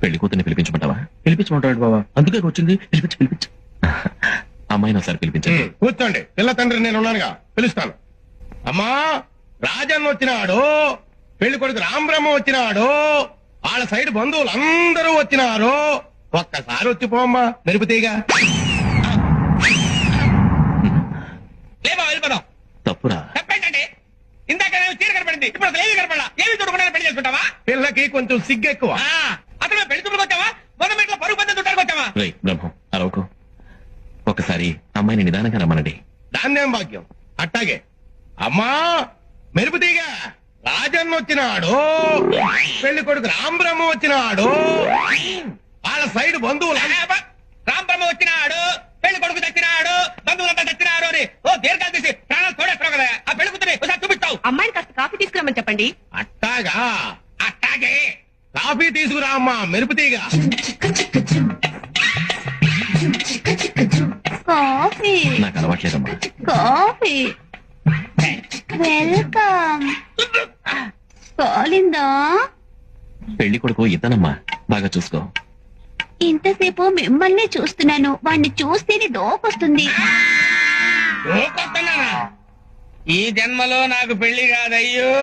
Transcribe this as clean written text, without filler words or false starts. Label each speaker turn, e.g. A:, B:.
A: పెళ్లి కూతుర్ని పిలిపించమంటావా? పిలిపించమంటాడు బావా, అందుకే వచ్చింది. పిలిపించు. అమ్మాయిని ఒకసారి పిలిపించండి.
B: కూర్చోండి, పిల్ల తండ్రి నేను ఉన్నానుగా, పిలుస్తాను. అమ్మా, రాజన్న వచ్చినాడు, పెళ్లి కొడుకు రాంబ్రహ్మ వచ్చినాడు, వాళ్ళ సైడ్ బంధువులు అందరూ వచ్చినారు. ఒక్కసారి వచ్చిపోమ్మా మెరుపుతీగా.
C: వెళ్ళిపోదాం.
A: తప్పురా.
C: తప్పేంటండి? ఇందాక చీర కనపడింది, ఇప్పుడు అసలు ఏమి కనపడా. ఏమి చూడకుండా పెళ్లి చేసుకుంటావా?
B: పిల్లకి కొంచెం సిగ్గెక్కువ.
C: అసలు పెళ్లి చూపులకు వచ్చావా? మొదటి ఇంట్లో పరుగు పద్ధతి చుట్టానికి వచ్చావా?
A: రేయ్ బ్రహ్మం, అరవకు. ఒకసారి అమ్మాయిని నిదానంగా రమ్మనండి.
B: దాన్నేం భాగ్యం. అట్టాగే. అమ్మా మెరుపుతీగా, రాజన్న వచ్చినాడు, పెళ్లి కొడుకు రాంబ్రహ్మ వచ్చినాడు, వాళ్ళ సైడ్ బంధువులు.
C: రాంబ్రహ్మ వచ్చినాడు, పెళ్లి కొడుకు తెచ్చినాడు, బంధువులంతా తెచ్చినారు అని ఓ దీర్ఘాలు తీసి ప్రాణాలు తోడేస్తావు కదా. ఆ పెళ్లి కూతురి ఒకసారి చూపిస్తావు.
D: అమ్మాయిని కాస్త కాఫీ తీసుకురమ్మని చెప్పండి.
B: అట్టాగా.
C: అట్టాగే.
B: కాఫీ తీసుకురా అమ్మా మెరుపుతీగా.
D: కాఫీ
A: నాకు అలవాట్లేదమ్మా.
D: Coffee welcome. కాలిందా?
A: పెళ్లి కొడుకు ఇతనమ్మా, బాగా చూసుకో.
D: ఇంతసేపు మిమ్మల్ని చూస్తున్నాను, వాణ్ణి చూస్తేనే డోకొస్తుంది.
C: ఈ జన్మలో నాకు పెళ్లి కాదయ్యో.